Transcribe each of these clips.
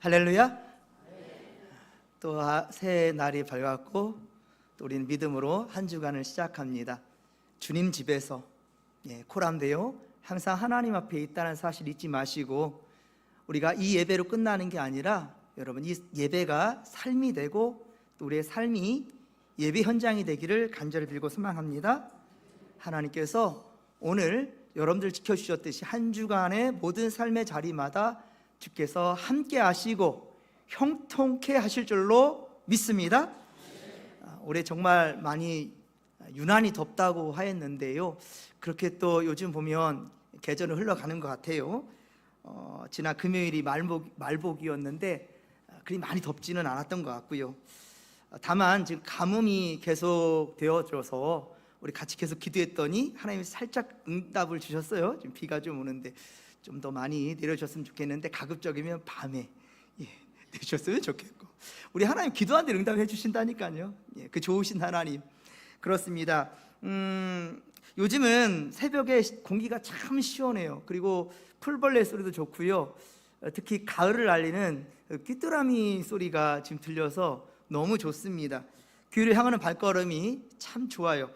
할렐루야. 또 새해 날이 밝았고 또 우리는 믿음으로 한 주간을 시작합니다. 주님 집에서 코람데요, 항상 하나님 앞에 있다는 사실 잊지 마시고, 우리가 이 예배로 끝나는 게 아니라 여러분, 이 예배가 삶이 되고 또 우리의 삶이 예배 현장이 되기를 간절히 빌고 소망합니다. 하나님께서 오늘 여러분들 지켜주셨듯이 한 주간의 모든 삶의 자리마다 주께서 함께 하시고 형통케 하실 줄로 믿습니다. 올해 정말 많이 유난히 덥다고 하였는데요, 그렇게 또 요즘 보면 계절은 흘러가는 것 같아요. 지난 금요일이 말복이었는데 그리 많이 덥지는 않았던 것 같고요. 다만 지금 가뭄이 계속 되어져서 우리 같이 계속 기도했더니 하나님이 살짝 응답을 주셨어요. 지금 비가 좀 오는데 좀 더 많이 내려주셨으면 좋겠는데, 가급적이면 밤에 내주셨으면 좋겠고, 우리 하나님 기도한 대로 응답해 주신다니까요. 그 좋으신 하나님. 그렇습니다. 요즘은 새벽에 공기가 참 시원해요. 그리고 풀벌레 소리도 좋고요. 특히 가을을 알리는 귀뚜라미 소리가 지금 들려서 너무 좋습니다. 교회를 향하는 발걸음이 참 좋아요.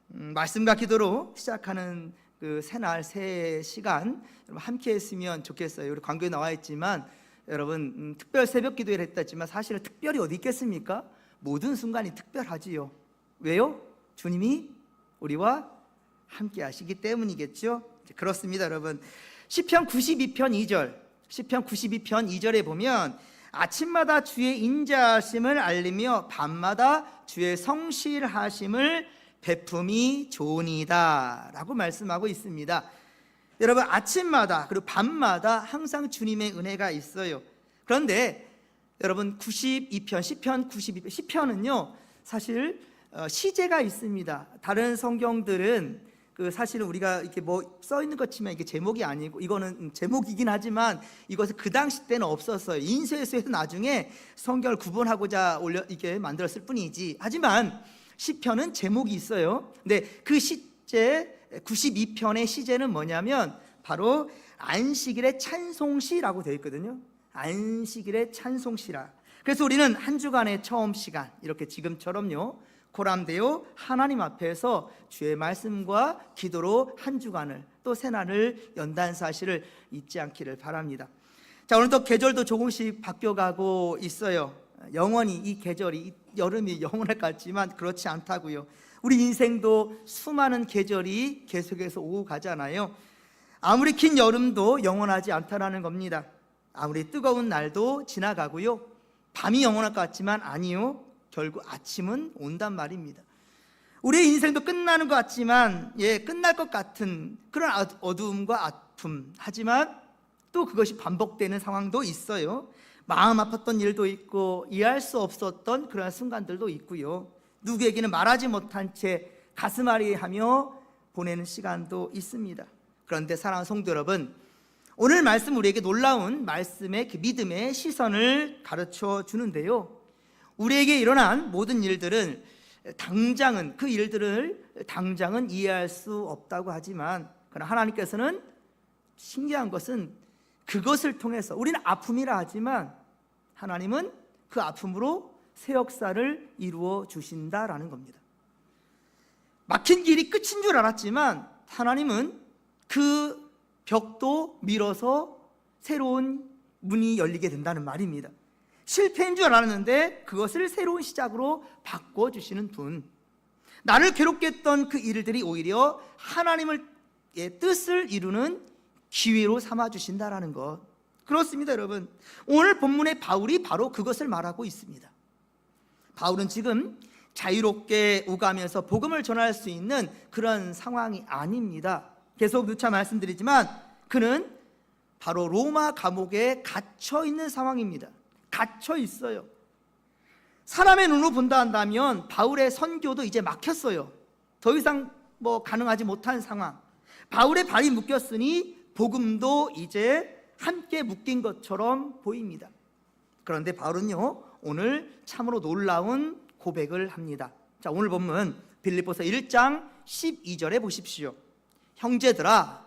말씀과 기도로 시작하는 그 새날 새 시간 여러분 함께 했으면 좋겠어요. 우리 광고에 나와 있지만 여러분, 특별 새벽 기도를 했다지만 사실은 특별히 어디 있겠습니까? 모든 순간이 특별하지요. 왜요? 주님이 우리와 함께 하시기 때문이겠죠. 그렇습니다. 여러분, 시편 92편 2절, 시편 92편 2절에 보면 아침마다 주의 인자하심을 알리며 밤마다 주의 성실하심을 베품이 좋으니이다 라고 말씀하고 있습니다. 여러분, 아침마다 그리고 밤마다 항상 주님의 은혜가 있어요. 그런데 여러분, 92편, 시편 92편, 시편은요 사실 시제가 있습니다. 다른 성경들은 사실은 우리가 이렇게 뭐 써 있는 것 치면 이게 제목이 아니고, 이거는 제목이긴 하지만 이것은 그 당시 때는 없었어요. 인쇄소에서 나중에 성경을 구분하고자 이게 만들었을 뿐이지. 하지만 시편은 제목이 있어요. 근데 그 시제 92편의 시제는 뭐냐면 바로 안식일의 찬송시라고 되어 있거든요. 안식일의 찬송시라. 그래서 우리는 한 주간의 처음 시간, 이렇게 지금처럼요 코람데요 하나님 앞에서 주의 말씀과 기도로 한 주간을 또 새날을 연다는 사실을 잊지 않기를 바랍니다. 자, 오늘 또 계절도 조금씩 바뀌어가고 있어요. 영원히 이 계절이, 여름이 영원할 것 같지만 그렇지 않다고요. 우리 인생도 수많은 계절이 계속해서 오고 가잖아요. 아무리 긴 여름도 영원하지 않다라는 겁니다. 아무리 뜨거운 날도 지나가고요, 밤이 영원할 것 같지만 아니요, 결국 아침은 온단 말입니다. 우리의 인생도 끝나는 것 같지만 끝날 것 같은 그런 어두움과 아픔, 하지만 또 그것이 반복되는 상황도 있어요. 마음 아팠던 일도 있고 이해할 수 없었던 그런 순간들도 있고요, 누구에게는 말하지 못한 채 가슴 아리하며 보내는 시간도 있습니다. 그런데 사랑하는 성도 여러분, 오늘 말씀 우리에게 놀라운 말씀의 믿음의 시선을 가르쳐 주는데요, 우리에게 일어난 모든 일들은 그 일들을 당장은 이해할 수 없다고 하지만, 그러나 하나님께서는 신기한 것은 그것을 통해서, 우리는 아픔이라 하지만 하나님은 그 아픔으로 새 역사를 이루어 주신다라는 겁니다. 막힌 길이 끝인 줄 알았지만 하나님은 그 벽도 밀어서 새로운 문이 열리게 된다는 말입니다. 실패인 줄 알았는데 그것을 새로운 시작으로 바꿔주시는 분, 나를 괴롭게 했던 그 일들이 오히려 하나님의 뜻을 이루는 기회로 삼아주신다라는 것. 그렇습니다. 여러분, 오늘 본문의 바울이 바로 그것을 말하고 있습니다. 바울은 지금 자유롭게 오가면서 복음을 전할 수 있는 그런 상황이 아닙니다. 계속 누차 말씀드리지만 그는 바로 로마 감옥에 갇혀 있는 상황입니다. 갇혀 있어요. 사람의 눈으로 본다 한다면 바울의 선교도 이제 막혔어요. 더 이상 가능하지 못한 상황. 바울의 발이 묶였으니 복음도 이제 함께 묶인 것처럼 보입니다. 그런데 바울은요 오늘 참으로 놀라운 고백을 합니다. 자, 오늘 본문 빌립보서 1장 12절에 보십시오. 형제들아,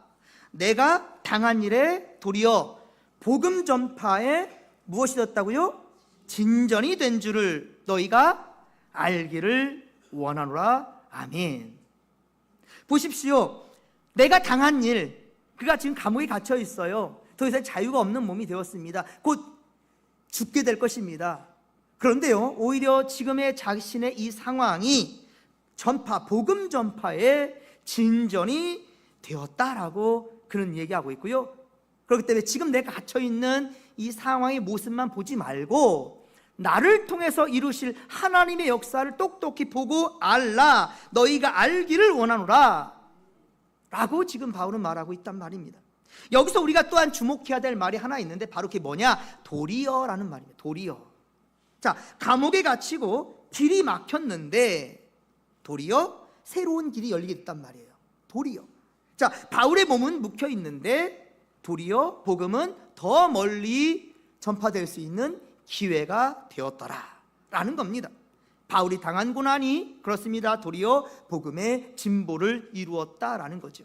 내가 당한 일에 도리어 복음 전파에 무엇이 되었다고요? 진전이 된 줄을 너희가 알기를 원하노라. 아멘. 보십시오. 내가 당한 일, 그가 지금 감옥에 갇혀 있어요. 더 이상 자유가 없는 몸이 되었습니다. 곧 죽게 될 것입니다. 그런데요, 오히려 지금의 자신의 이 상황이 복음 전파의 진전이 되었다라고 그는 얘기하고 있고요. 그렇기 때문에 지금 내가 갇혀있는 이 상황의 모습만 보지 말고 나를 통해서 이루실 하나님의 역사를 똑똑히 보고 알라. 너희가 알기를 원하노라 라고 지금 바울은 말하고 있단 말입니다. 여기서 우리가 또한 주목해야 될 말이 하나 있는데 바로 그게 뭐냐? 도리어라는 말입니다. 도리어. 자, 감옥에 갇히고 길이 막혔는데 도리어 새로운 길이 열리게 됐단 말이에요. 도리어. 자, 바울의 몸은 묵혀 있는데 도리어 복음은 더 멀리 전파될 수 있는 기회가 되었더라 라는 겁니다. 바울이 당한 고난이 그렇습니다. 도리어 복음의 진보를 이루었다라는 거죠.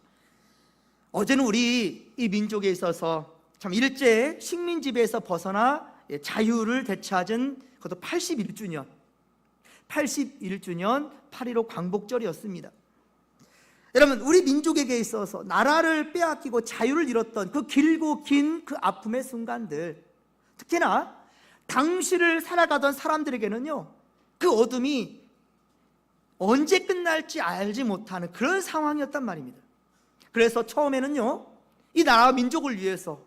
어제는 우리 이 민족에 있어서 참 일제 식민지배에서 벗어나 자유를 되찾은 그것도 81주년 8.15 광복절이었습니다. 여러분, 우리 민족에게 있어서 나라를 빼앗기고 자유를 잃었던 그 길고 긴 그 아픔의 순간들, 특히나 당시를 살아가던 사람들에게는요, 그 어둠이 언제 끝날지 알지 못하는 그런 상황이었단 말입니다. 그래서 처음에는요, 이 나라와 민족을 위해서,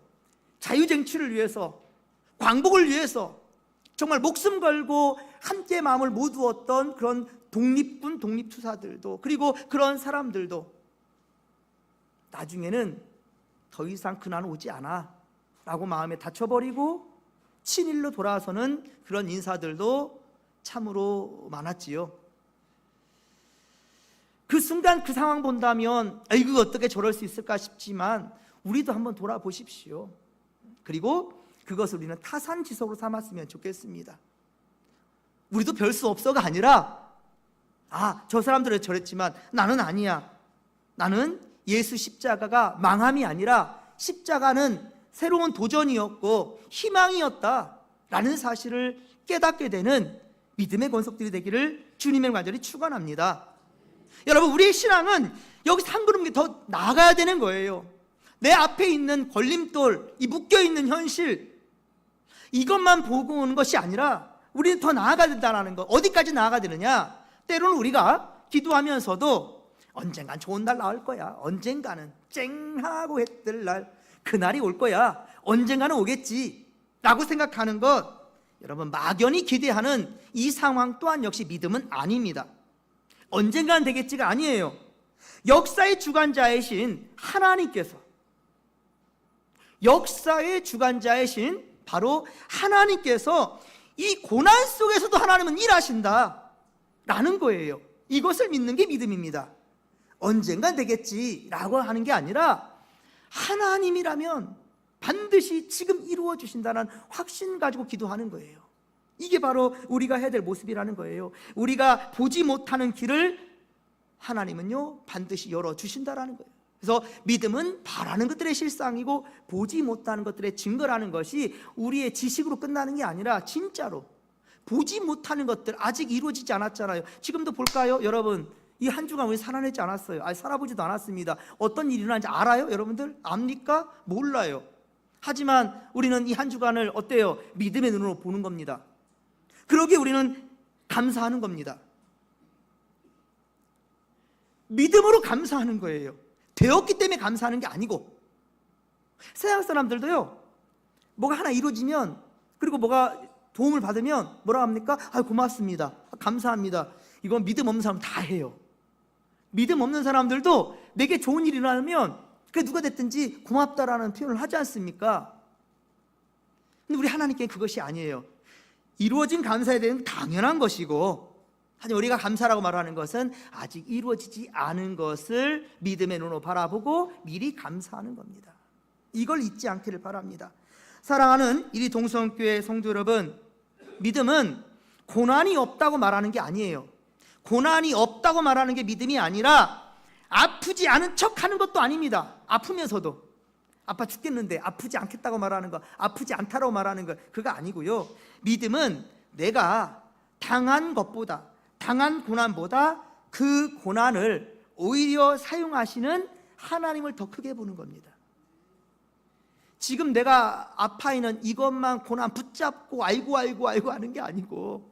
자유쟁취를 위해서, 광복을 위해서 정말 목숨 걸고 함께 마음을 모두었던 그런 독립군, 독립투사들도, 그리고 그런 사람들도 나중에는 더 이상 그날은 오지 않아 라고 마음에 닫혀버리고 친일로 돌아서는 그런 인사들도 참으로 많았지요. 그 순간 그 상황 본다면 이거 어떻게 저럴 수 있을까 싶지만 우리도 한번 돌아보십시오. 그리고 그것을 우리는 타산지석으로 삼았으면 좋겠습니다. 우리도 별 수 없어가 아니라 저 사람들은 저랬지만 나는 아니야. 나는 예수 십자가가 망함이 아니라 십자가는 새로운 도전이었고 희망이었다라는 사실을 깨닫게 되는 믿음의 권속들이 되기를 주님의 간절히 축원합니다. 여러분, 우리의 신앙은 여기서 한 걸음 더 나아가야 되는 거예요. 내 앞에 있는 걸림돌, 이 묶여있는 현실, 이것만 보고 오는 것이 아니라 우리는 더 나아가야 된다는 것. 어디까지 나아가야 되느냐? 때로는 우리가 기도하면서도 언젠간 좋은 날 나올 거야. 언젠가는 쨍하고 해뜰 날, 그날이 올 거야. 언젠가는 오겠지 라고 생각하는 것, 여러분, 막연히 기대하는 이 상황 또한 역시 믿음은 아닙니다. 언젠간 되겠지가 아니에요. 역사의 주관자이신 하나님께서, 역사의 주관자이신 바로 하나님께서 이 고난 속에서도 하나님은 일하신다 라는 거예요. 이것을 믿는 게 믿음입니다. 언젠간 되겠지라고 하는 게 아니라 하나님이라면 반드시 지금 이루어 주신다는 확신 가지고 기도하는 거예요. 이게 바로 우리가 해야 될 모습이라는 거예요. 우리가 보지 못하는 길을 하나님은요 반드시 열어주신다라는 거예요. 그래서 믿음은 바라는 것들의 실상이고 보지 못하는 것들의 증거라는 것이 우리의 지식으로 끝나는 게 아니라 진짜로 보지 못하는 것들, 아직 이루어지지 않았잖아요. 지금도 볼까요? 여러분, 이 한 주간 우리 살아내지 않았어요. 살아보지도 않았습니다. 어떤 일이 일어나는지 알아요? 여러분들 압니까? 몰라요. 하지만 우리는 이 한 주간을 어때요? 믿음의 눈으로 보는 겁니다. 그러기에 우리는 감사하는 겁니다. 믿음으로 감사하는 거예요. 되었기 때문에 감사하는 게 아니고. 세상 사람들도요, 뭐가 하나 이루어지면, 그리고 뭐가 도움을 받으면 뭐라 합니까? 고맙습니다, 감사합니다. 이건 믿음 없는 사람 다 해요. 믿음 없는 사람들도 내게 좋은 일이 일어나면 그게 누가 됐든지 고맙다라는 표현을 하지 않습니까? 근데 우리 하나님께는 그것이 아니에요. 이루어진 감사에 대한 당연한 것이고, 하지만 우리가 감사라고 말하는 것은 아직 이루어지지 않은 것을 믿음의 눈으로 바라보고 미리 감사하는 겁니다. 이걸 잊지 않기를 바랍니다. 사랑하는 이리 동성교회 성도 여러분, 믿음은 고난이 없다고 말하는 게 아니에요. 고난이 없다고 말하는 게 믿음이 아니라 아프지 않은 척 하는 것도 아닙니다. 아프면서도 아파 죽겠는데 아프지 않겠다고 말하는 거, 아프지 않다고 말하는 거, 그거 아니고요. 믿음은 내가 당한 것보다, 당한 고난보다 그 고난을 오히려 사용하시는 하나님을 더 크게 보는 겁니다. 지금 내가 아파 있는 이것만 고난 붙잡고 알고 하는 게 아니고,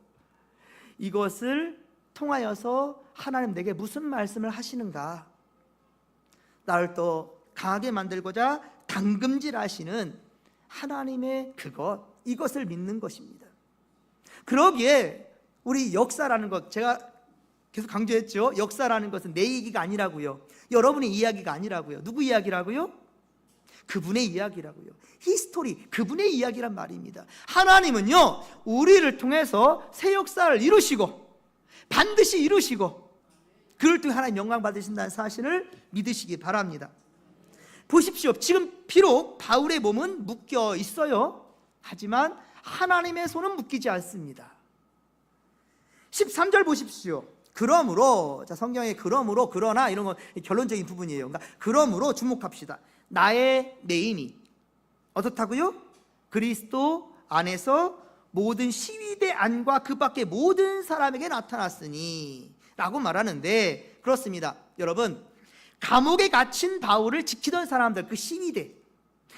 이것을 통하여서 하나님 내게 무슨 말씀을 하시는가, 나를 또 강하게 만들고자 당금질 하시는 하나님의 이것을 믿는 것입니다. 그러기에 우리 역사라는 것, 제가 계속 강조했죠. 역사라는 것은 내 얘기가 아니라고요. 여러분의 이야기가 아니라고요. 누구 이야기라고요? 그분의 이야기라고요. 히스토리, 그분의 이야기란 말입니다. 하나님은요, 우리를 통해서 새 역사를 이루시고 반드시 이루시고, 그를 통해 하나님 영광 받으신다는 사실을 믿으시기 바랍니다. 보십시오. 지금 비록 바울의 몸은 묶여 있어요. 하지만 하나님의 손은 묶이지 않습니다. 13절 보십시오. 그러므로, 자, 성경에 그러므로, 그러나 이런 건 결론적인 부분이에요. 그러니까 그러므로 주목합시다. 나의 매임이 어떻다고요? 그리스도 안에서 모든 시위대 안과 그 밖의 모든 사람에게 나타났으니 라고 말하는데, 그렇습니다. 여러분, 감옥에 갇힌 바울을 지키던 사람들, 그 시위대,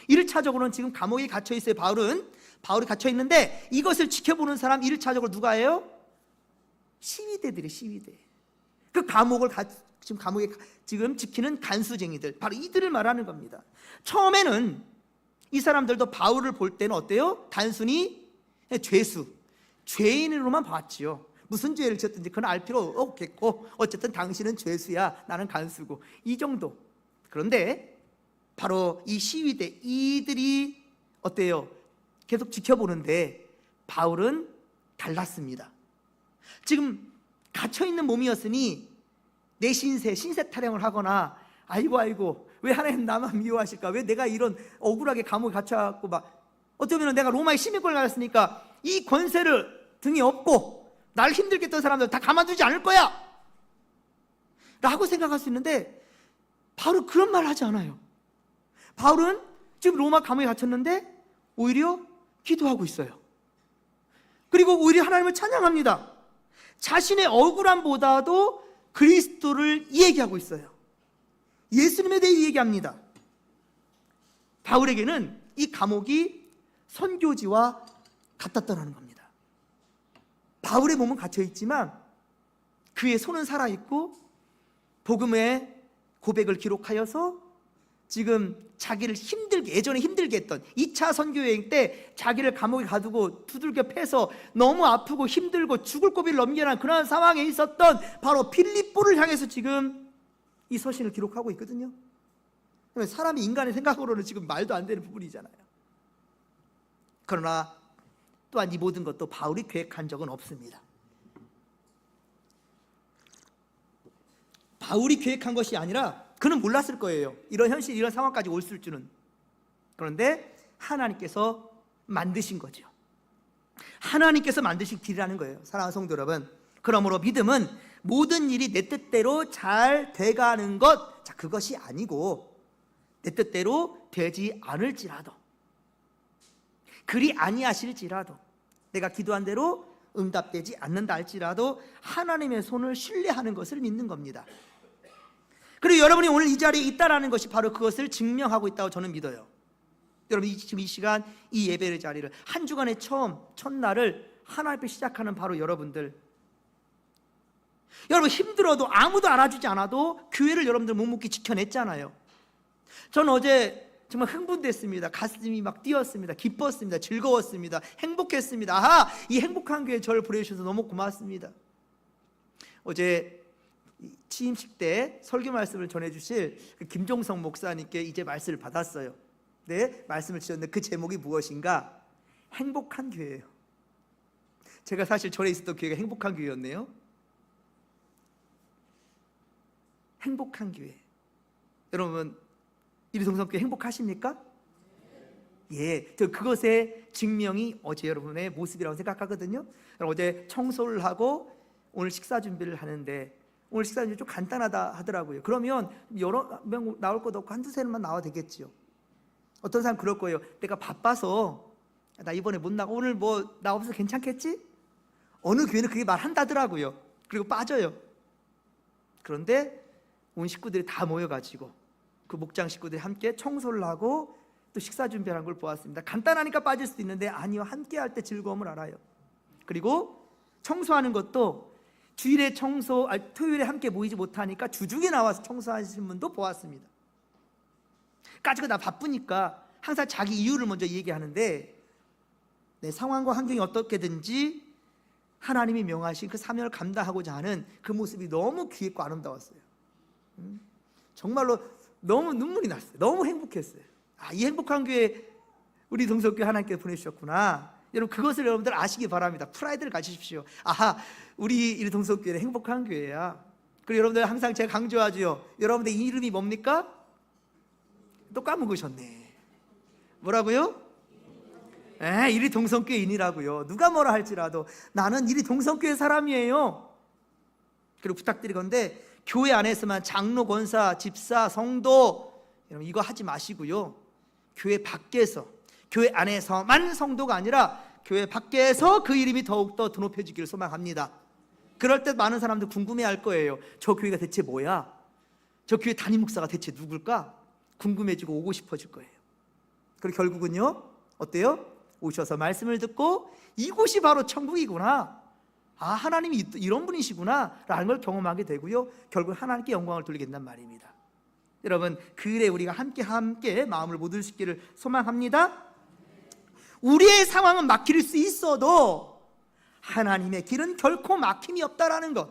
1차적으로는 지금 감옥에 갇혀 있어요. 바울이 갇혀 있는데 이것을 지켜보는 사람 1차적으로 누가예요? 시위대들이, 시위대. 그 감옥에 지금 지키는 간수쟁이들, 바로 이들을 말하는 겁니다. 처음에는 이 사람들도 바울을 볼 때는 어때요? 단순히 죄인으로만 봤지요. 무슨 죄를 지었든지 그건 알 필요 없겠고, 어쨌든 당신은 죄수야, 나는 간수고, 이 정도. 그런데 바로 이 시위대, 이들이 어때요? 계속 지켜보는데 바울은 달랐습니다. 지금 갇혀있는 몸이었으니 내 신세 타령을 하거나, 아이고 왜 하나님 나만 미워하실까, 왜 내가 이런 억울하게 감옥에 갇혀갖고, 막 어쩌면 내가 로마의 시민권을 가졌으니까 이 권세를 등에 업고 날 힘들게 했던 사람들 다 가만두지 않을 거야 라고 생각할 수 있는데, 바울은 그런 말 하지 않아요. 바울은 지금 로마 감옥에 갇혔는데 오히려 기도하고 있어요. 그리고 오히려 하나님을 찬양합니다. 자신의 억울함보다도 그리스도를 이야기하고 있어요. 예수님에 대해 이야기합니다. 바울에게는 이 감옥이 선교지와 같았다는 겁니다. 바울의 몸은 갇혀있지만 그의 손은 살아있고, 복음의 고백을 기록하여서 지금 자기를 예전에 힘들게 했던 2차 선교여행 때 자기를 감옥에 가두고 두들겨 패서 너무 아프고 힘들고 죽을 고비를 넘겨난 그런 상황에 있었던 바로 빌립보를 향해서 지금 이 서신을 기록하고 있거든요. 사람이 인간의 생각으로는 지금 말도 안 되는 부분이잖아요. 그러나 또한 이 모든 것도 바울이 계획한 적은 없습니다. 바울이 계획한 것이 아니라 그는 몰랐을 거예요. 이런 현실, 이런 상황까지 올 줄은. 그런데 하나님께서 만드신 거죠. 하나님께서 만드신 길이라는 거예요. 사랑하는 성도 여러분, 그러므로 믿음은 모든 일이 내 뜻대로 잘 돼가는 것, 자, 그것이 아니고 내 뜻대로 되지 않을지라도, 그리 아니하실지라도, 내가 기도한 대로 응답되지 않는다 할지라도 하나님의 손을 신뢰하는 것을 믿는 겁니다. 그리고 여러분이 오늘 이 자리에 있다라는 것이 바로 그것을 증명하고 있다고 저는 믿어요. 여러분, 지금 이 시간, 이 예배의 자리를, 한 주간의 첫날을 하나님 앞에 시작하는 바로 여러분들, 여러분 힘들어도 아무도 알아주지 않아도 교회를 여러분들 묵묵히 지켜냈잖아요. 저는 어제 정말 흥분됐습니다. 가슴이 막 뛰었습니다. 기뻤습니다. 즐거웠습니다. 행복했습니다. 아하, 이 행복한 교회에 저를 보내주셔서 너무 고맙습니다. 어제 취임식 때 설교 말씀을 전해주실 그 김종성 목사님께 이제 말씀을 받았어요. 네, 말씀을 주셨는데 그 제목이 무엇인가? 행복한 교회예요. 제가 사실 전에 있었던 교회가 행복한 교회였네요. 행복한 교회. 여러분, 이리동성교회 행복하십니까? 예, 저 그것의 증명이 어제 여러분의 모습이라고 생각하거든요. 어제 청소를 하고 오늘 식사 준비를 하는데, 오늘 식사 준비 좀 간단하다 하더라고요. 그러면 여러 명 나올 것도 없고 한두 세만 나와도 되겠지요. 어떤 사람 그럴 거예요. 내가 바빠서 나 이번에 못 나가. 오늘 뭐 나 없어서 괜찮겠지? 어느 교회는 그게 말한다더라고요. 그리고 빠져요. 그런데 온 식구들이 다 모여가지고 그 목장 식구들이 함께 청소를 하고 또 식사 준비하는 걸 보았습니다. 간단하니까 빠질 수도 있는데 아니요, 함께 할 때 즐거움을 알아요. 그리고 청소하는 것도 주일에 토요일에 함께 모이지 못하니까 주중에 나와서 청소하시는 분도 보았습니다. 까짓거 나 바쁘니까 항상 자기 이유를 먼저 얘기하는데 내 상황과 환경이 어떻게든지 하나님이 명하신 그 사명을 감당하고자 하는 그 모습이 너무 귀했고 아름다웠어요. 정말로 너무 눈물이 났어요. 너무 행복했어요. 이 행복한 교회 우리 동석교회 하나님께서 보내주셨구나. 여러분 그것을 여러분들 아시기 바랍니다. 프라이드를 가지십시오. 우리 동석교회는 행복한 교회야. 그리고 여러분들 항상 제가 강조하죠. 여러분들 이름이 뭡니까? 또 까먹으셨네. 뭐라고요? 이리 동성교회인이라고요. 누가 뭐라 할지라도 나는 이리 동성교회 사람이에요. 그리고 부탁드리건데 교회 안에서만 장로, 권사, 집사, 성도 여러분 이거 하지 마시고요. 교회 밖에서, 교회 안에서만 성도가 아니라 교회 밖에서 그 이름이 더욱더 드높여지기를 소망합니다. 그럴 때 많은 사람들 궁금해할 거예요. 저 교회가 대체 뭐야? 저 교회 담임 목사가 대체 누굴까? 궁금해지고 오고 싶어질 거예요. 그리고 결국은요 어때요? 오셔서 말씀을 듣고 이곳이 바로 천국이구나, 하나님이 이런 분이시구나 라는 걸 경험하게 되고요, 결국 하나님께 영광을 돌리게 된단 말입니다. 여러분 그 일에 우리가 함께 마음을 못 얻으시기를 소망합니다. 우리의 상황은 막힐 수 있어도 하나님의 길은 결코 막힘이 없다라는 것,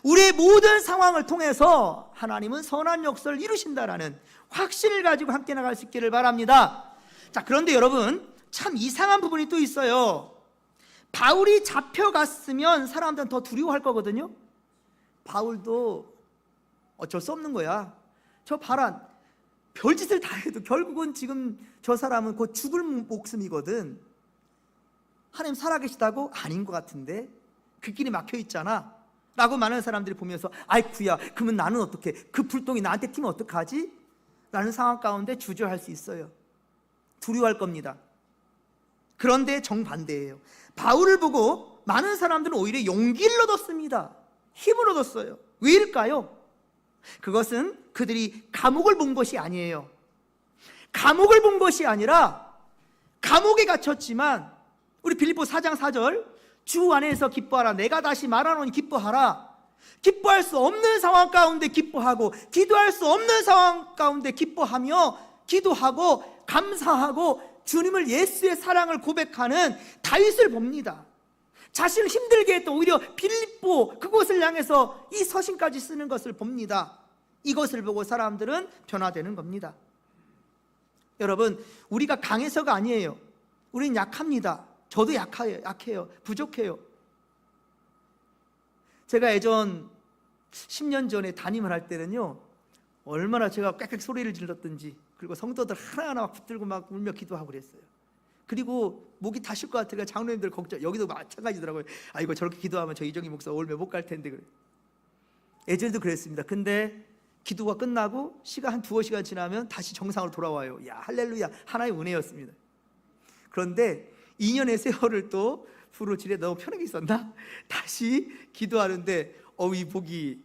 우리의 모든 상황을 통해서 하나님은 선한 역사를 이루신다라는 확신을 가지고 함께 나갈 수 있기를 바랍니다. 자, 그런데 여러분 참 이상한 부분이 또 있어요. 바울이 잡혀갔으면 사람들은 더 두려워할 거거든요. 바울도 어쩔 수 없는 거야. 저 봐라, 별짓을 다 해도 결국은 지금 저 사람은 곧 죽을 목숨이거든. 하나님 살아계시다고? 아닌 것 같은데 그 길이 막혀 있잖아 라고 많은 사람들이 보면서 아이쿠야, 그러면 나는 어떻게, 그 불똥이 나한테 튀면 어떡하지? 라는 상황 가운데 주저할 수 있어요. 두려워할 겁니다. 그런데 정반대예요. 바울을 보고 많은 사람들은 오히려 용기를 얻었습니다. 힘을 얻었어요. 왜일까요? 그것은 그들이 감옥을 본 것이 아니에요. 감옥을 본 것이 아니라 감옥에 갇혔지만 우리 빌립보 4장 4절 주 안에서 기뻐하라, 내가 다시 말하노니 기뻐하라. 기뻐할 수 없는 상황 가운데 기뻐하고, 기도할 수 없는 상황 가운데 기뻐하며 기도하고 감사하고 주님을, 예수의 사랑을 고백하는 다윗을 봅니다. 자신을 힘들게 했던 오히려 빌립보 그곳을 향해서 이 서신까지 쓰는 것을 봅니다. 이것을 보고 사람들은 변화되는 겁니다. 여러분 우리가 강해서가 아니에요. 우리는 약합니다. 저도 약해요. 부족해요. 제가 예전 10년 전에 담임을 할 때는요, 얼마나 제가 꽥꽥 소리를 질렀던지, 그리고 성도들 하나하나 막 붙들고 막 울며 기도하고 그랬어요. 그리고 목이 타실 것 같으니까 장로님들 걱정, 여기도 마찬가지더라고요. 이거 저렇게 기도하면 저 이정희 목사 올면 못 갈 텐데. 그래. 예전에도 그랬습니다. 근데 기도가 끝나고 시간 한 두어 시간 지나면 다시 정상으로 돌아와요. 야, 할렐루야, 하나의 은혜였습니다. 그런데 2년의 세월을 또 후로질에 너무 편하게 있었나? 다시 기도하는데 이 목이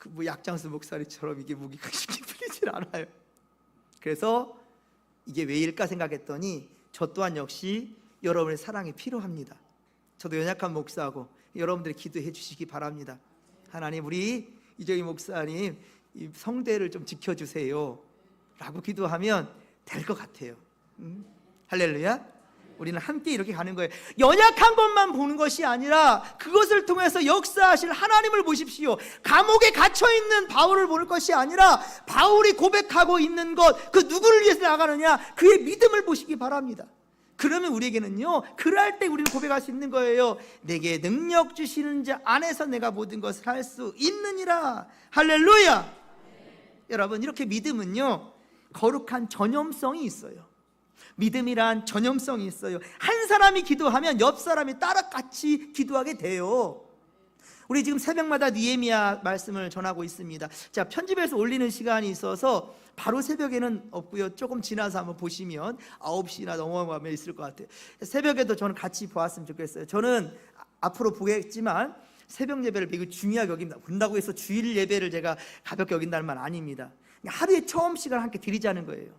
뭐 약장수 목사리처럼 이게 목이 쉽게 풀리질 않아요. 그래서 이게 왜일까 생각했더니 저 또한 역시 여러분의 사랑이 필요합니다. 저도 연약한 목사하고 여러분들이 기도해 주시기 바랍니다. 하나님, 우리 이정희 목사님 이 성대를 좀 지켜주세요 라고 기도하면 될 것 같아요. 할렐루야. 우리는 함께 이렇게 가는 거예요. 연약한 것만 보는 것이 아니라 그것을 통해서 역사하실 하나님을 보십시오. 감옥에 갇혀있는 바울을 보는 것이 아니라 바울이 고백하고 있는 것, 그 누구를 위해서 나가느냐, 그의 믿음을 보시기 바랍니다. 그러면 우리에게는요, 그럴 때 우리는 고백할 수 있는 거예요. 내게 능력 주시는 자 안에서 내가 모든 것을 할 수 있느니라. 할렐루야. 여러분, 이렇게 믿음은요 거룩한 전염성이 있어요. 믿음이란 전염성이 있어요. 한 사람이 기도하면 옆 사람이 따라 같이 기도하게 돼요. 우리 지금 새벽마다 느헤미야 말씀을 전하고 있습니다. 자, 편집해서 올리는 시간이 있어서 바로 새벽에는 없고요. 조금 지나서 한번 보시면 9시나 넘어가면 있을 것 같아요. 새벽에도 저는 같이 보았으면 좋겠어요. 저는 앞으로 보겠지만 새벽 예배를 매우 중요하게 여깁니다. 본다고 해서 주일 예배를 제가 가볍게 여긴다는 말 아닙니다. 하루에 처음 시간을 함께 드리자는 거예요.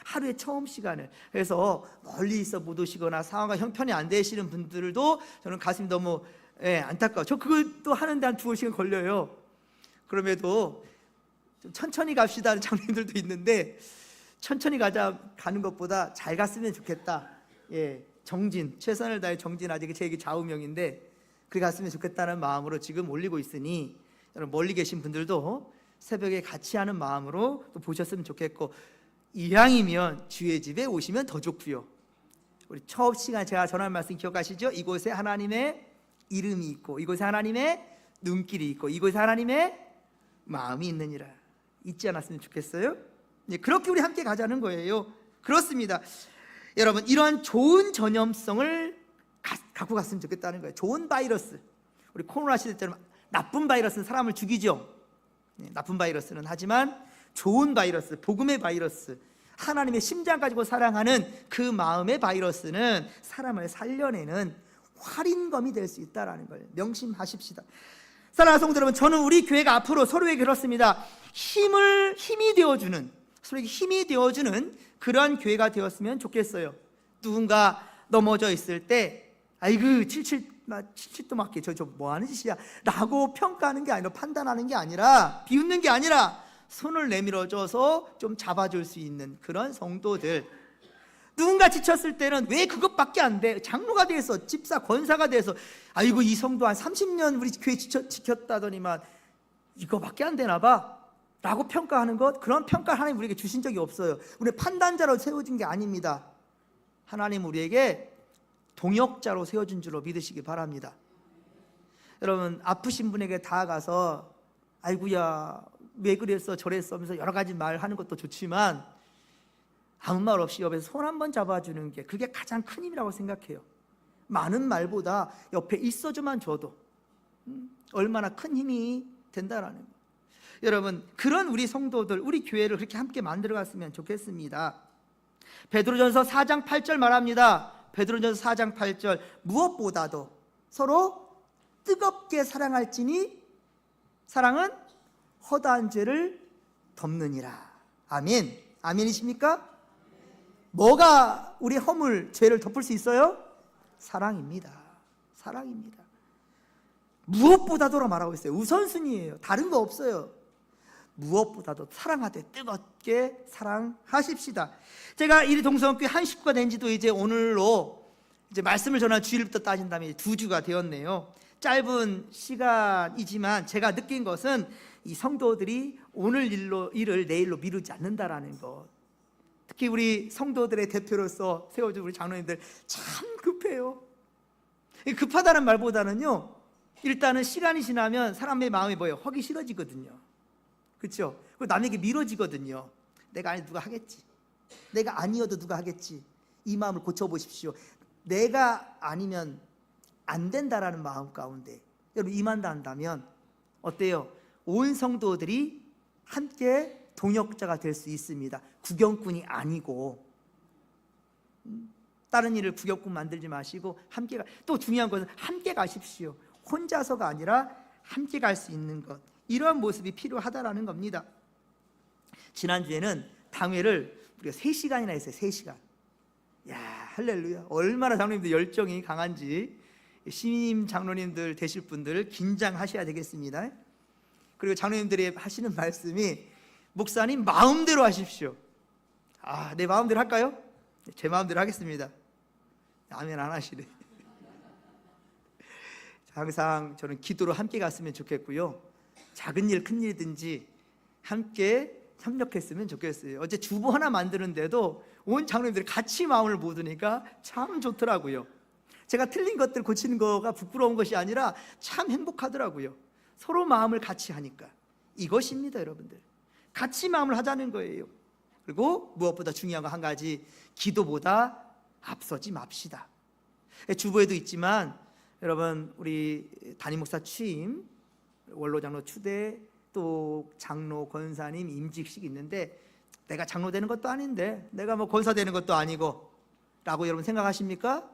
하루에 처음 시간을. 그래서 멀리 있어 못 오시거나 상황과 형편이 안 되시는 분들도 저는 가슴이 너무 안타까워. 저 그것도 하는데 한 2-5시간 걸려요. 그럼에도 좀 천천히 갑시다 하는 장로님들도 있는데, 천천히 가는 것보다 잘 갔으면 좋겠다. 정진, 최선을 다해 정진, 아직 제 얘기 좌우명인데 그렇게 갔으면 좋겠다는 마음으로 지금 올리고 있으니, 여러분 멀리 계신 분들도 새벽에 같이 하는 마음으로 또 보셨으면 좋겠고, 이왕이면 주의 집에 오시면 더 좋고요. 우리 첫 시간에 제가 전한 말씀 기억하시죠? 이곳에 하나님의 이름이 있고, 이곳에 하나님의 눈길이 있고, 이곳에 하나님의 마음이 있느니라. 잊지 않았으면 좋겠어요. 그렇게 우리 함께 가자는 거예요. 그렇습니다. 여러분, 이러한 좋은 전염성을 갖고 갔으면 좋겠다는 거예요. 좋은 바이러스. 우리 코로나 시대 때는 나쁜 바이러스는 사람을 죽이죠. 나쁜 바이러스는. 하지만 좋은 바이러스, 복음의 바이러스, 하나님의 심장 가지고 사랑하는 그 마음의 바이러스는 사람을 살려내는 활인검이 될 수 있다는 걸 명심하십시다. 사랑하는 성도 여러분, 저는 우리 교회가 앞으로 서로에게 그렇습니다. 힘이 되어주는, 서로에게 힘이 되어주는 그런 교회가 되었으면 좋겠어요. 누군가 넘어져 있을 때 아이고 77도 맞게 저 뭐 하는 짓이야 라고 평가하는 게 아니라, 판단하는 게 아니라, 비웃는 게 아니라 손을 내밀어줘서 좀 잡아줄 수 있는 그런 성도들. 누군가 지쳤을 때는 왜 그것밖에 안 돼? 장로가 돼서, 집사, 권사가 돼서 아이고 이 성도 한 30년 우리 교회 지켰다더니만 이거밖에 안 되나 봐 라고 평가하는 것, 그런 평가 하나님 우리에게 주신 적이 없어요. 우리 판단자로 세워진 게 아닙니다. 하나님 우리에게 동역자로 세워준 줄로 믿으시기 바랍니다. 여러분, 아프신 분에게 다가가서 아이고야 왜 그랬어 저랬어 하면서 여러 가지 말하는 것도 좋지만, 아무 말 없이 옆에서 손 한번 잡아주는 게, 그게 가장 큰 힘이라고 생각해요. 많은 말보다 옆에 있어주만 줘도 얼마나 큰 힘이 된다라는 거. 여러분, 그런 우리 성도들, 우리 교회를 그렇게 함께 만들어갔으면 좋겠습니다. 베드로전서 4장 8절 말합니다. 베드로전서 4장 8절, 무엇보다도 서로 뜨겁게 사랑할지니 사랑은 허다한 죄를 덮느니라. 아멘. 아멘이십니까? 뭐가 우리 허물, 죄를 덮을 수 있어요? 사랑입니다. 사랑입니다. 무엇보다도라 말하고 있어요. 우선순위예요. 다른 거 없어요. 무엇보다도 사랑하되 뜨겁게 사랑하십시다. 제가 이 동성교회 한 식구가 된 지도 이제 오늘로 이제 말씀을 전한 주일부터 따진다면 2주가 되었네요. 짧은 시간이지만 제가 느낀 것은 이 성도들이 오늘 일을 내일로 미루지 않는다라는 것. 특히 우리 성도들의 대표로서 세워준 우리 장로님들 참 급해요. 급하다는 말보다는요, 일단은 시간이 지나면 사람의 마음이 뭐예요? 허기 싫어지거든요. 그렇죠? 그리고 남에게 미뤄지거든요. 내가 아니 누가 하겠지, 내가 아니어도 누가 하겠지. 이 마음을 고쳐보십시오. 내가 아니면 안 된다라는 마음 가운데 여러분 임한다면 어때요? 온 성도들이 함께 동역자가 될 수 있습니다. 구경꾼이 아니고, 다른 일을 구경꾼 만들지 마시고 함께 또 중요한 것은 함께 가십시오. 혼자서가 아니라 함께 갈 수 있는 것, 이러한 모습이 필요하다라는 겁니다. 지난주에는 당회를 우리가 3시간이나 했어요. 3시간. 야, 할렐루야. 얼마나 장로님들 열정이 강한지 신임 장로님들 되실 분들 긴장하셔야 되겠습니다. 그리고 장로님들이 하시는 말씀이, 목사님 마음대로 하십시오. 내 마음대로 할까요? 제 마음대로 하겠습니다. 아멘 안 하시네. 항상 저는 기도로 함께 갔으면 좋겠고요. 작은 일 큰 일이든지 함께 협력했으면 좋겠어요. 어제 주보 하나 만드는데도 온 장로님들이 같이 마음을 모으니까 참 좋더라고요. 제가 틀린 것들 고치는 거가 부끄러운 것이 아니라 참 행복하더라고요. 서로 마음을 같이 하니까. 이것입니다, 여러분들. 같이 마음을 하자는 거예요. 그리고 무엇보다 중요한 거 한 가지, 기도보다 앞서지 맙시다. 주보에도 있지만 여러분, 우리 담임 목사 취임, 원로 장로 추대, 또 장로 권사님 임직식 있는데 내가 장로 되는 것도 아닌데 내가 뭐 권사 되는 것도 아니고 라고 여러분 생각하십니까?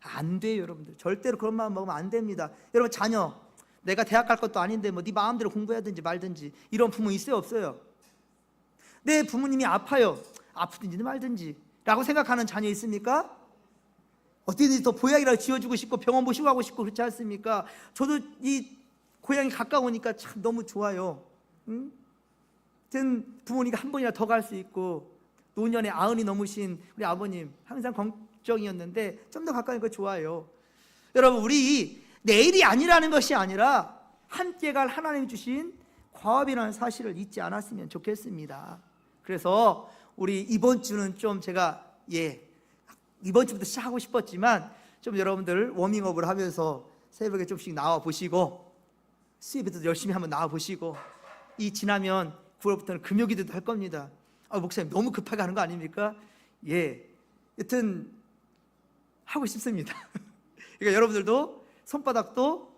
안 돼요. 여러분들 절대로 그런 마음 먹으면 안 됩니다. 여러분, 자녀 내가 대학 갈 것도 아닌데 뭐 네 마음대로 공부해야든지 말든지 이런 부모 있어요, 없어요? 내 부모님이 아파요, 아프든지 말든지 라고 생각하는 자녀 있습니까? 어떻게든지 더 보약이라도 지어주고 싶고 병원 모시고 가고 싶고 그렇지 않습니까? 저도 이 고향이 가까우니까 참 너무 좋아요. 응? 부모님이 한 번이나 더 갈 수 있고, 노년에 90이 넘으신 우리 아버님 항상 걱정이었는데 좀 더 가까우니까 좋아요. 여러분, 우리 내일이 아니라는 것이 아니라 함께 갈 하나님 주신 과업이라는 사실을 잊지 않았으면 좋겠습니다. 그래서 우리 이번 주는 좀 제가 이번 주부터 시작하고 싶었지만 좀 여러분들 워밍업을 하면서 새벽에 좀씩 나와 보시고 수요일에도 열심히 한번 나와 보시고, 이 지나면 9월부터는 금요기도도 할 겁니다. 목사님 너무 급하게 하는 거 아닙니까? 여튼 하고 싶습니다. 그러니까 여러분들도 손바닥도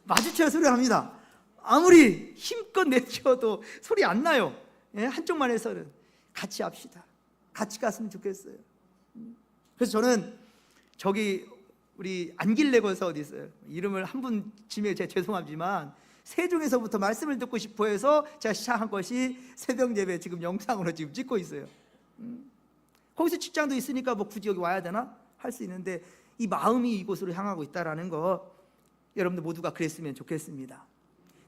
마주쳐야 소리를 합니다. 아무리 힘껏 내쉬어도 소리 안 나요. 한쪽만 해서는 같이 합시다. 같이 갔으면 좋겠어요. 그래서 저는 저기 우리 안길래 권사 어디 있어요? 이름을 한 분 지명해 제가 죄송하지만 세종에서부터 말씀을 듣고 싶어 해서 제가 시작한 것이 새벽 예배 지금 영상으로 지금 찍고 있어요. 거기서 직장도 있으니까 뭐 굳이 여기 와야 되나? 할 수 있는데 이 마음이 이곳으로 향하고 있다라는 거 여러분들 모두가 그랬으면 좋겠습니다.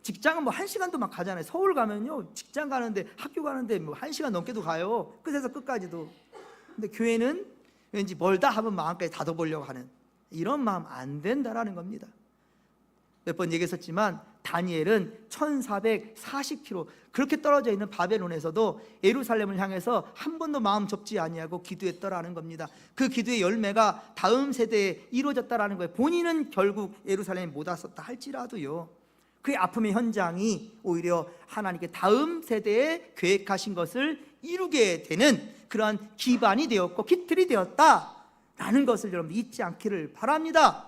직장은 뭐 1시간도 막 가잖아요. 서울 가면요 직장 가는데 학교 가는데 뭐 1시간 넘게도 가요. 끝에서 끝까지도. 근데 교회는 왠지 멀다 하면 마음까지 닫아보려고 하는 이런 마음 안 된다라는 겁니다. 몇 번 얘기했었지만 다니엘은 1440km 그렇게 떨어져 있는 바벨론에서도 예루살렘을 향해서 한 번도 마음 접지 아니하고 기도했더라는 겁니다. 그 기도의 열매가 다음 세대에 이루어졌다라는 거예요. 본인은 결국 예루살렘에 못 왔었다 할지라도요, 그의 아픔의 현장이 오히려 하나님께 다음 세대에 계획하신 것을 이루게 되는 그러한 기반이 되었고 기틀이 되었다라는 것을 여러분 잊지 않기를 바랍니다.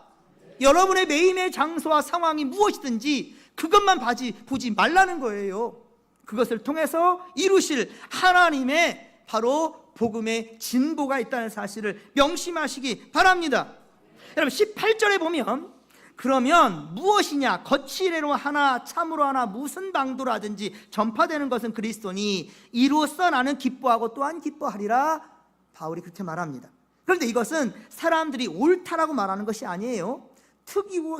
여러분의 매임의 장소와 상황이 무엇이든지 그것만 보지 말라는 거예요. 그것을 통해서 이루실 하나님의 바로 복음의 진보가 있다는 사실을 명심하시기 바랍니다. 여러분 18절에 보면 그러면 무엇이냐, 거칠애로 하나 참으로 하나 무슨 방도라든지 전파되는 것은 그리스도니 이로써 나는 기뻐하고 또한 기뻐하리라, 바울이 그렇게 말합니다. 그런데 이것은 사람들이 옳다라고 말하는 것이 아니에요.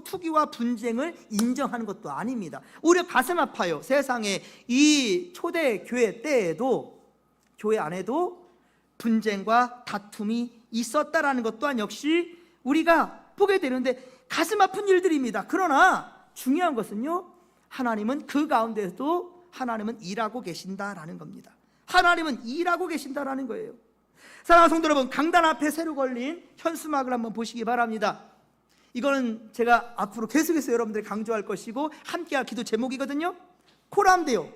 투기와 분쟁을 인정하는 것도 아닙니다. 오히려 가슴 아파요. 세상에 이 초대 교회 때에도 교회 안에도 분쟁과 다툼이 있었다라는 것 또한 역시 우리가 보게 되는데 가슴 아픈 일들입니다. 그러나 중요한 것은요, 하나님은 그 가운데서도 하나님은 일하고 계신다라는 겁니다. 하나님은 일하고 계신다라는 거예요. 사랑하는 성도 여러분, 강단 앞에 새로 걸린 현수막을 한번 보시기 바랍니다. 이거는 제가 앞으로 계속해서 여러분들이 강조할 것이고 함께할 기도 제목이거든요. 코람데오,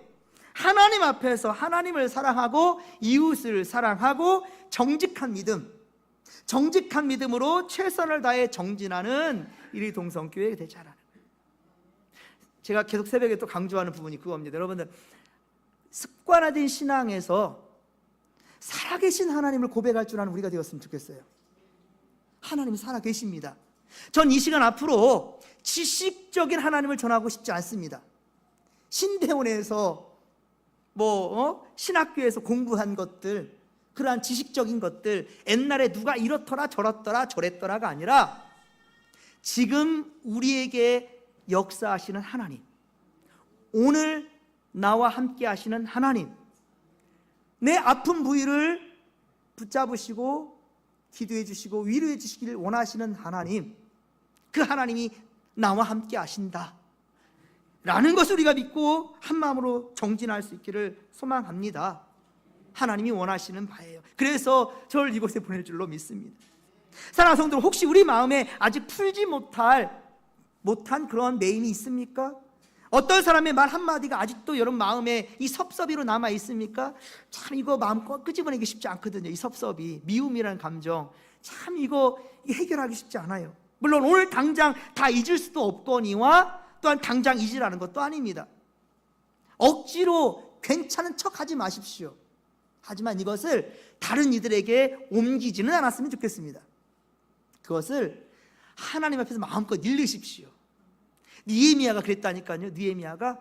하나님 앞에서 하나님을 사랑하고 이웃을 사랑하고 정직한 믿음으로 최선을 다해 정진하는 이리 동성교회가 되자라는 거예요. 제가 계속 새벽에 또 강조하는 부분이 그겁니다. 여러분들, 습관화된 신앙에서 살아계신 하나님을 고백할 줄 아는 우리가 되었으면 좋겠어요. 하나님이 살아계십니다. 전 이 시간 앞으로 지식적인 하나님을 전하고 싶지 않습니다. 신대원에서 신학교에서 공부한 것들, 그러한 지식적인 것들, 옛날에 누가 이렇더라 저렇더라 저랬더라가 아니라 지금 우리에게 역사하시는 하나님, 오늘 나와 함께 하시는 하나님, 내 아픈 부위를 붙잡으시고 기도해 주시고 위로해 주시기를 원하시는 하나님, 그 하나님이 나와 함께 하신다 라는 것을 우리가 믿고 한 마음으로 정진할 수 있기를 소망합니다. 하나님이 원하시는 바예요. 그래서 저를 이곳에 보낼 줄로 믿습니다. 사랑하는 성도들, 혹시 우리 마음에 아직 풀지 못한 그런 매임이 있습니까? 어떤 사람의 말 한마디가 아직도 여러분 마음에 이 섭섭이로 남아 있습니까? 참 이거 마음 끄집어내기 쉽지 않거든요. 이 섭섭이, 미움이라는 감정, 참 이거 해결하기 쉽지 않아요. 물론 오늘 당장 다 잊을 수도 없거니와 또한 당장 잊으라는 것도 아닙니다. 억지로 괜찮은 척 하지 마십시오. 하지만 이것을 다른 이들에게 옮기지는 않았으면 좋겠습니다. 그것을 하나님 앞에서 마음껏 일르십시오. 느헤미야가 그랬다니까요. 느헤미야가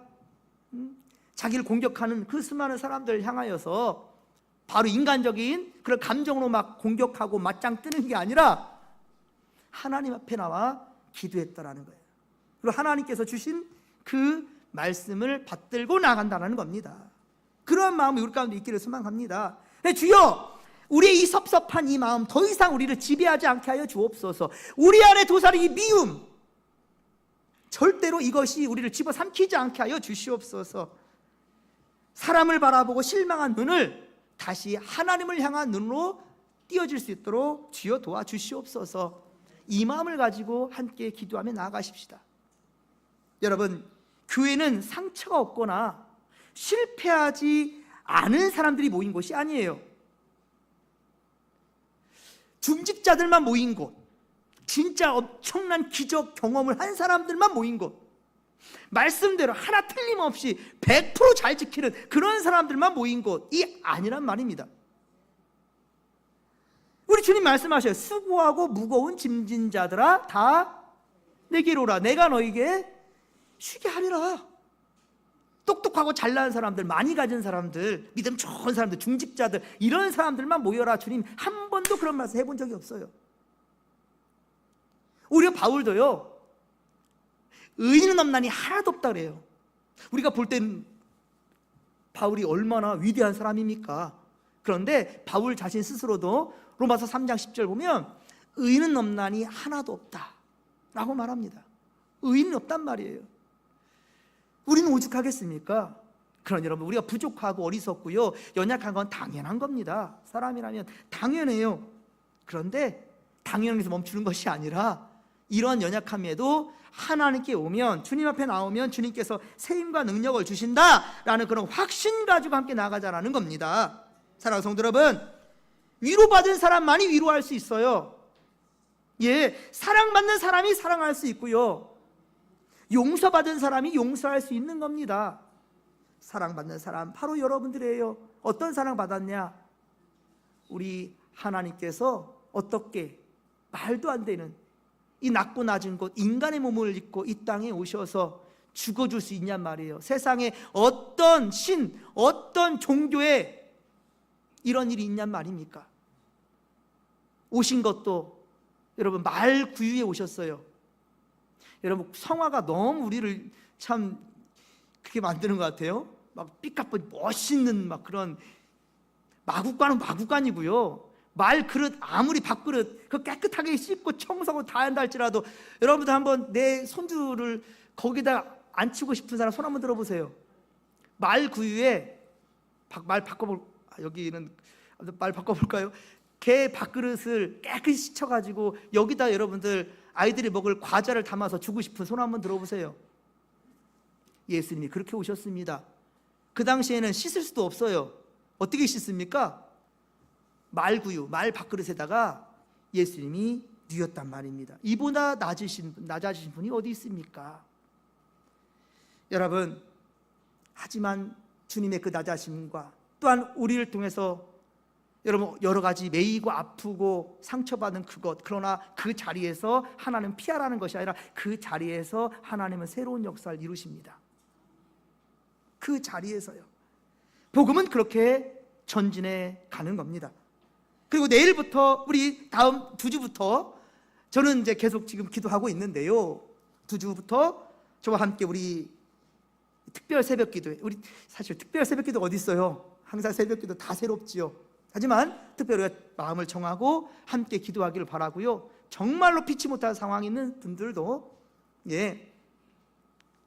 자기를 공격하는 그 수많은 사람들을 향하여서 바로 인간적인 그런 감정으로 막 공격하고 맞짱 뜨는 게 아니라 하나님 앞에 나와 기도했다라는 거예요. 그리고 하나님께서 주신 그 말씀을 받들고 나간다는 겁니다. 그러한 마음이 우리 가운데 있기를 소망합니다. 주여, 우리의 이 섭섭한 이 마음 더 이상 우리를 지배하지 않게 하여 주옵소서. 우리 안에 도사리 이 미움, 절대로 이것이 우리를 집어삼키지 않게 하여 주시옵소서. 사람을 바라보고 실망한 눈을 다시 하나님을 향한 눈으로 띄어질 수 있도록 주여 도와주시옵소서. 이 마음을 가지고 함께 기도하며 나아가십시다. 여러분, 교회는 상처가 없거나 실패하지 않은 사람들이 모인 곳이 아니에요. 중직자들만 모인 곳, 진짜 엄청난 기적 경험을 한 사람들만 모인 곳, 말씀대로 하나 틀림없이 100% 잘 지키는 그런 사람들만 모인 곳이 아니란 말입니다. 우리 주님 말씀하셔요. 수고하고 무거운 짐진 자들아 다 내게로 오라. 내가 너에게 쉬게 하리라. 똑똑하고 잘난 사람들, 많이 가진 사람들, 믿음 좋은 사람들, 중직자들, 이런 사람들만 모여라. 주님 한 번도 그런 말씀 해본 적이 없어요. 오히려 바울도요, 의인은 없나니 하나도 없다 그래요. 우리가 볼 땐 바울이 얼마나 위대한 사람입니까? 그런데 바울 자신 스스로도 로마서 3장 10절 보면 의인은 없나니 하나도 없다 라고 말합니다. 의인은 없단 말이에요. 우리는 오죽하겠습니까? 그러나 여러분, 우리가 부족하고 어리석고요, 연약한 건 당연한 겁니다. 사람이라면 당연해요. 그런데 당연해서 멈추는 것이 아니라 이런 연약함에도 하나님께 오면, 주님 앞에 나오면 주님께서 세임과 능력을 주신다라는 그런 확신 가지고 함께 나가자라는 겁니다. 사랑하는 성도 여러분, 위로받은 사람만이 위로할 수 있어요. 예, 사랑받는 사람이 사랑할 수 있고요, 용서받은 사람이 용서할 수 있는 겁니다. 사랑받는 사람 바로 여러분들이에요. 어떤 사랑받았냐? 우리 하나님께서 어떻게 말도 안 되는 이 낮고 낮은 곳, 인간의 몸을 입고 이 땅에 오셔서 죽어줄 수 있냔 말이에요. 세상에 어떤 신, 어떤 종교에 이런 일이 있냔 말입니까? 오신 것도 여러분 말 구유에 오셨어요. 여러분, 성화가 너무 우리를 참 그렇게 만드는 것 같아요. 막 삐까뻔 멋있는 막 그런, 마구간은 마구간이고요, 말 그릇 아무리 밥그릇 그 깨끗하게 씻고 청소하고 다 한다 할지라도, 여러분들 한번 내 손주를 거기다 앉히고 싶은 사람 손 한번 들어보세요. 말 구유에 말 바꿔볼, 여기는 말 바꿔볼까요? 개 밥그릇을 깨끗이 씻어가지고 여기다 여러분들 아이들이 먹을 과자를 담아서 주고 싶은 손 한번 들어보세요. 예수님이 그렇게 오셨습니다. 그 당시에는 씻을 수도 없어요. 어떻게 씻습니까? 말구유, 말 밥그릇에다가 예수님이 뉘었단 말입니다. 이보다 낮으신 분이 어디 있습니까? 여러분, 하지만 주님의 그 낮아심과 또한 우리를 통해서 여러분 여러 가지 매이고 아프고 상처받은 그것, 그러나 그 자리에서 하나님 피하라는 것이 아니라 그 자리에서 하나님은 새로운 역사를 이루십니다. 그 자리에서요. 복음은 그렇게 전진해 가는 겁니다. 그리고 내일부터, 우리 다음 2주부터 저는 이제 계속 지금 기도하고 있는데요, 2주부터 저와 함께 우리 특별 새벽 기도에, 우리 사실 특별 새벽 기도가 어디 있어요? 항상 새벽 기도 다 새롭지요. 하지만 특별히 마음을 정하고 함께 기도하기를 바라고요, 정말로 피치 못할 상황에 있는 분들도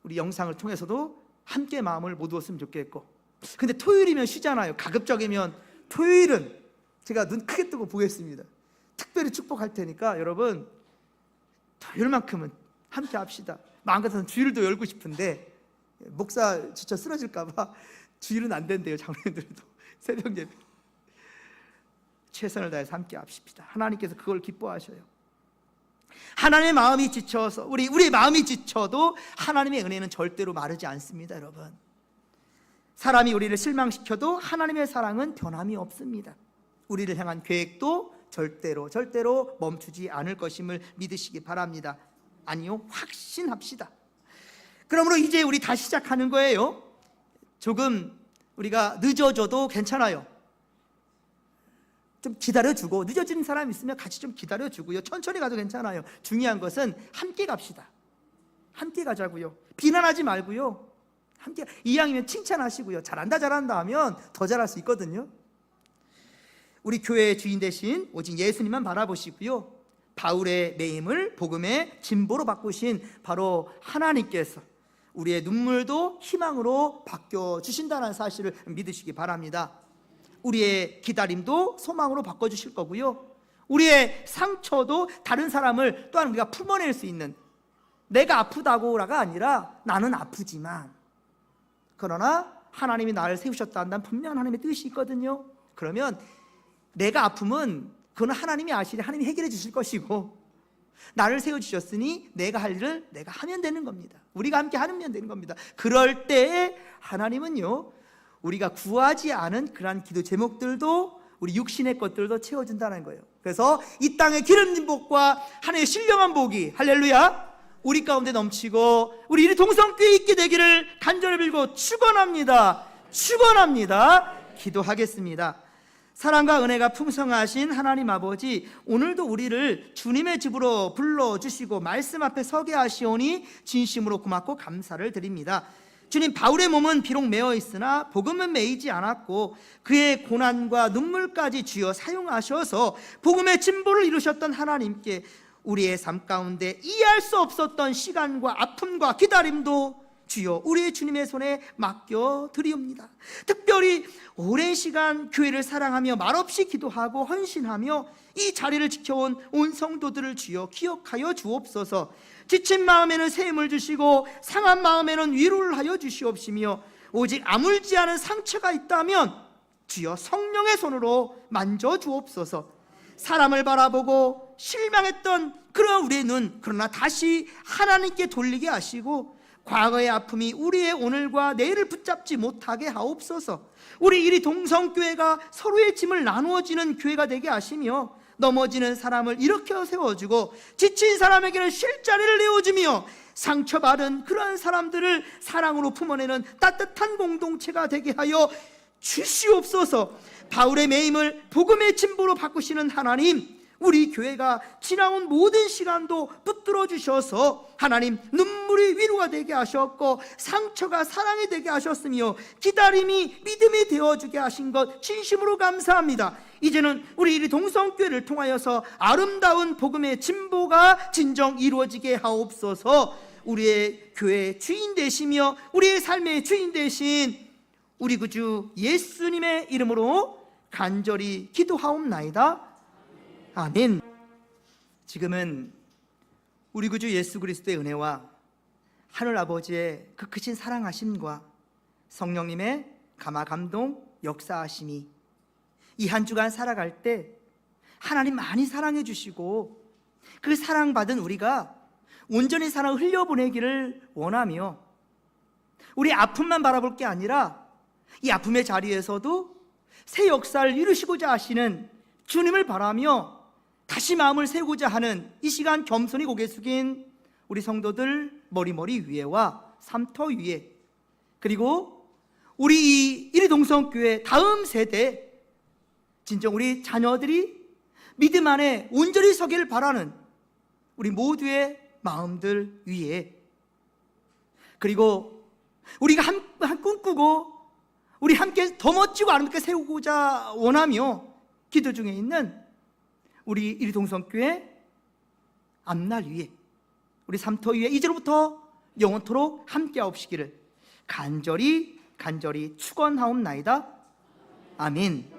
우리 영상을 통해서도 함께 마음을 못 두었으면 좋겠고, 근데 토요일이면 쉬잖아요. 가급적이면 토요일은 제가 눈 크게 뜨고 보겠습니다. 특별히 축복할 테니까 여러분 토요일만큼은 함께 합시다. 마음 같아서는 주일도 열고 싶은데 목사 진짜 쓰러질까 봐 주일은 안 된대요. 장로님들도 새벽 예배 최선을 다해서 함께 합시다. 하나님께서 그걸 기뻐하셔요. 하나님의 마음이 지쳐서 우리의 마음이 지쳐도 하나님의 은혜는 절대로 마르지 않습니다. 여러분, 사람이 우리를 실망시켜도 하나님의 사랑은 변함이 없습니다. 우리를 향한 계획도 절대로 멈추지 않을 것임을 믿으시기 바랍니다. 아니요, 확신합시다. 그러므로 이제 우리 다시 시작하는 거예요. 조금 우리가 늦어져도 괜찮아요. 좀 기다려주고, 늦어지는 사람 있으면 같이 좀 기다려주고요. 천천히 가도 괜찮아요. 중요한 것은 함께 갑시다. 함께 가자고요. 비난하지 말고요. 함께, 이왕이면 칭찬하시고요. 잘한다 하면 더 잘할 수 있거든요. 우리 교회의 주인 대신 오직 예수님만 바라보시고요. 바울의 매임을 복음의 진보로 바꾸신 바로 하나님께서 우리의 눈물도 희망으로 바뀌어주신다는 사실을 믿으시기 바랍니다. 우리의 기다림도 소망으로 바꿔주실 거고요. 우리의 상처도 다른 사람을 또한 우리가 품어낼 수 있는, 내가 아프다고가 아니라 나는 아프지만 그러나 하나님이 나를 세우셨다 한다면 분명한 하나님의 뜻이 있거든요. 그러면 내가 아픔은 그건 하나님이 아시리 하나님이 해결해 주실 것이고, 나를 세워주셨으니 내가 할 일을 내가 하면 되는 겁니다. 우리가 함께 하면 되는 겁니다. 그럴 때에 하나님은요, 우리가 구하지 않은 그러한 기도 제목들도, 우리 육신의 것들도 채워준다는 거예요. 그래서 이 땅의 기름진 복과 하나님의 신령한 복이, 할렐루야, 우리 가운데 넘치고 우리 이 동성교회 있게 되기를 간절히 빌고 축원합니다. 기도하겠습니다. 사랑과 은혜가 풍성하신 하나님 아버지, 오늘도 우리를 주님의 집으로 불러주시고 말씀 앞에 서게 하시오니 진심으로 고맙고 감사를 드립니다. 주님, 바울의 몸은 비록 매어 있으나 복음은 매이지 않았고 그의 고난과 눈물까지 주여 사용하셔서 복음의 진보를 이루셨던 하나님께 우리의 삶 가운데 이해할 수 없었던 시간과 아픔과 기다림도 주여 우리의 주님의 손에 맡겨드리옵니다. 특별히 오랜 시간 교회를 사랑하며 말없이 기도하고 헌신하며 이 자리를 지켜온 온 성도들을 주여 기억하여 주옵소서. 지친 마음에는 새 힘을 주시고 상한 마음에는 위로를 하여 주시옵시며, 오직 아물지 않은 상처가 있다면 주여 성령의 손으로 만져주옵소서. 사람을 바라보고 실망했던 그런 우리의 눈, 그러나 다시 하나님께 돌리게 하시고 과거의 아픔이 우리의 오늘과 내일을 붙잡지 못하게 하옵소서. 우리 이리 동성교회가 서로의 짐을 나누어지는 교회가 되게 하시며 넘어지는 사람을 일으켜 세워주고 지친 사람에게는 쉴 자리를 내어주며 상처받은 그러한 사람들을 사랑으로 품어내는 따뜻한 공동체가 되게 하여 주시옵소서. 바울의 매임을 복음의 진보로 바꾸시는 하나님, 우리 교회가 지나온 모든 시간도 붙들어 주셔서 하나님, 눈물이 위로가 되게 하셨고 상처가 사랑이 되게 하셨으며 기다림이 믿음이 되어주게 하신 것 진심으로 감사합니다. 이제는 우리 이 동성교회를 통하여서 아름다운 복음의 진보가 진정 이루어지게 하옵소서. 우리의 교회의 주인 되시며 우리의 삶의 주인 되신 우리 구주 예수님의 이름으로 간절히 기도하옵나이다. 아멘. 지금은 우리 구주 예수 그리스도의 은혜와 하늘 아버지의 그 크신 사랑하심과 성령님의 감화 감동 역사하심이 이 한 주간 살아갈 때 하나님 많이 사랑해 주시고 그 사랑받은 우리가 온전히 사랑을 흘려보내기를 원하며, 우리 아픔만 바라볼 게 아니라 이 아픔의 자리에서도 새 역사를 이루시고자 하시는 주님을 바라며 다시 마음을 세우고자 하는 이 시간 겸손히 고개 숙인 우리 성도들 머리 위에와 삼터 위에, 그리고 우리 이 이리동성교회 다음 세대 진정 우리 자녀들이 믿음 안에 온전히 서기를 바라는 우리 모두의 마음들 위에, 그리고 우리가 한 꿈꾸고 우리 함께 더 멋지고 아름답게 세우고자 원하며 기도 중에 있는 우리 이리동성교회 앞날 위에, 우리 삼터 위에 이제로부터 영원토록 함께하옵시기를 간절히 축원하옵나이다. 아멘.